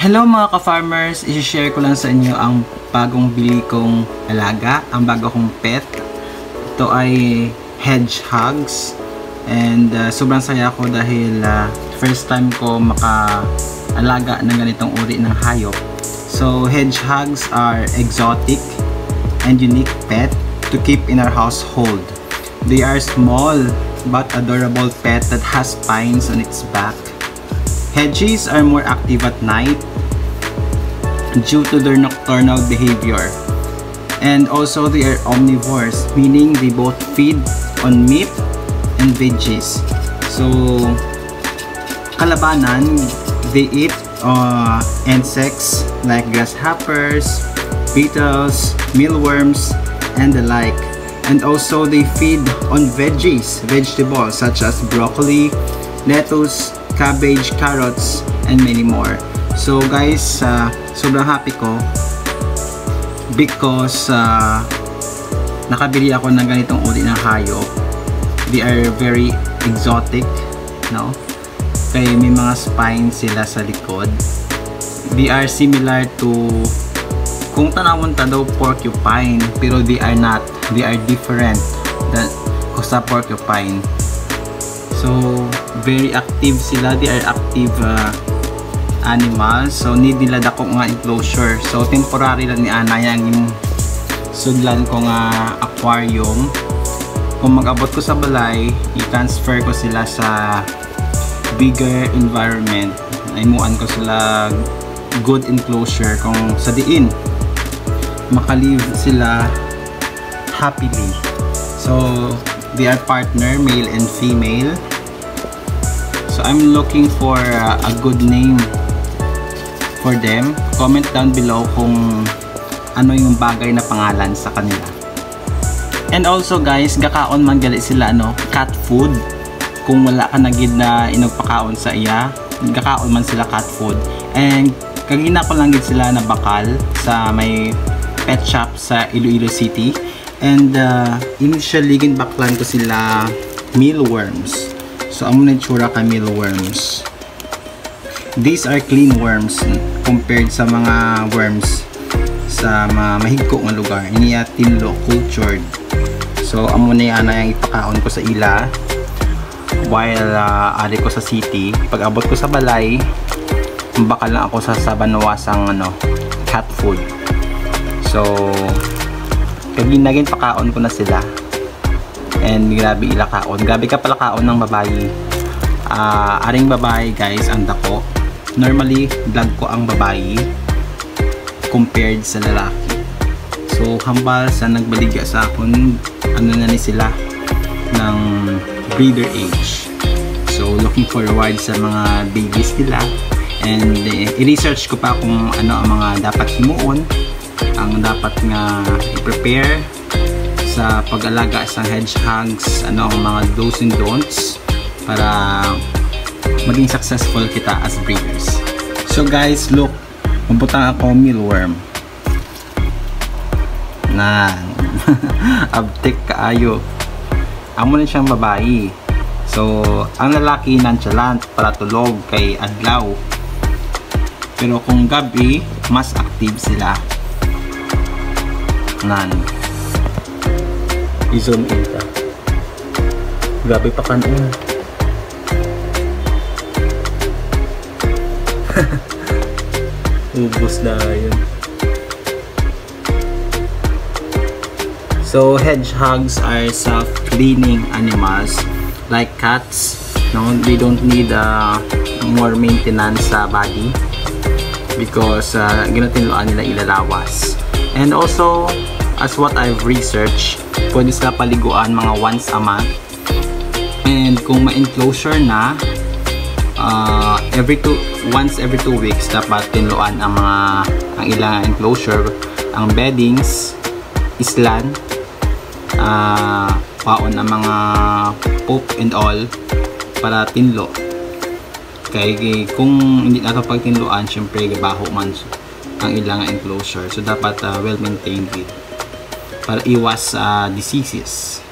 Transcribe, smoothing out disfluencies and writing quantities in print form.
Hello mga ka-farmers, i-share ko lang sa inyo ang bagong bili kong alaga, ang bago kong pet. Ito ay hedgehogs and sobrang saya ko dahil first time ko maka-alaga ng ganitong uri ng hayop. So hedgehogs are exotic and unique pet to keep in our household. They are small but adorable pet that has spines on its back. Hedgies are more active at night due to their nocturnal behavior. And also they are omnivores, meaning they both feed on meat and veggies. So, kalabanan, they eat insects like grasshoppers, beetles, mealworms, and the like. And also they feed on vegetables such as broccoli, lettuce, cabbage, carrots, and many more. So guys, sobrang happy ko because nakabili ako ng ganitong uri ng hayop. They are very exotic, no? Kaya may mga spines sila sa likod. They are similar to, kung tanawon ta daw, porcupine, pero they are not. They are different than sa porcupine. So, very active sila. They are active animals. So, need nila dako nga enclosure. So, temporary lang ni Ana yung sudlan ko nga aquarium. Kung mag-abot ko sa balay, i-transfer ko sila sa bigger environment. Naimuan ko sila good enclosure kung sa diin makalive sila happily. So, they are partner, male and female. So I'm looking for a good name for them. Comment down below kung ano yung bagay na pangalan sa kanila. And also guys, gakaon man gali sila cat food. Kung wala ka nagid na inagpakaon sa iya, gakaon man sila cat food. And kagina ko lang gid sila na bakal sa may pet shop sa Iloilo City. And initially ginbaklan ko sila mealworms. So amo na itsura ka mealworms. These are clean worms compared sa mga worms sa mahigko nga lugar. Iniya tinlo cultured. So amo na yana yang ipakaon ko sa ila while ari ko sa city. Pag abot ko sa balay, bakal lang ako sa banawasang cat food. So kaginagin pakaon ko na sila. And grabe ilakaon. Grabe ka pala kaon ng babae. Aring babae guys, ang dako. Normally, vlog ko ang babae compared sa lalaki. So, hambal sa nagbaligya sa akon, na ni sila ng breeder age. So, looking forward sa mga babies nila. And i-research ko pa kung ano ang mga dapat himuon, ang dapat nga i-prepare sa pag-alaga sa hedgehogs, ang mga do's and don'ts para maging successful kita as breeders. So guys, look, mabutang ako mealworm na abtik kaayo. Amo na siyang babae. So ang lalaki nonchalant para tulog kay adlaw, pero kung gabi mas active sila. I-zoom in ka. Grabe pa kanon. Ubus na yun. So hedgehogs are self-cleaning animals like cats. No, they don't need more maintenance sa body because ginatinloan nila ilalawas. And also, as what I've researched, pwede sila paliguan mga once a month. And kung ma-enclosure na, once every 2 weeks dapat tinluan ang ilang enclosure, ang beddings, islan, paon ang mga poop and all para tinlo. Kaya kung hindi nato pagtinluan, syempre baho man ang ilang enclosure. So dapat well maintained para iwas diseases.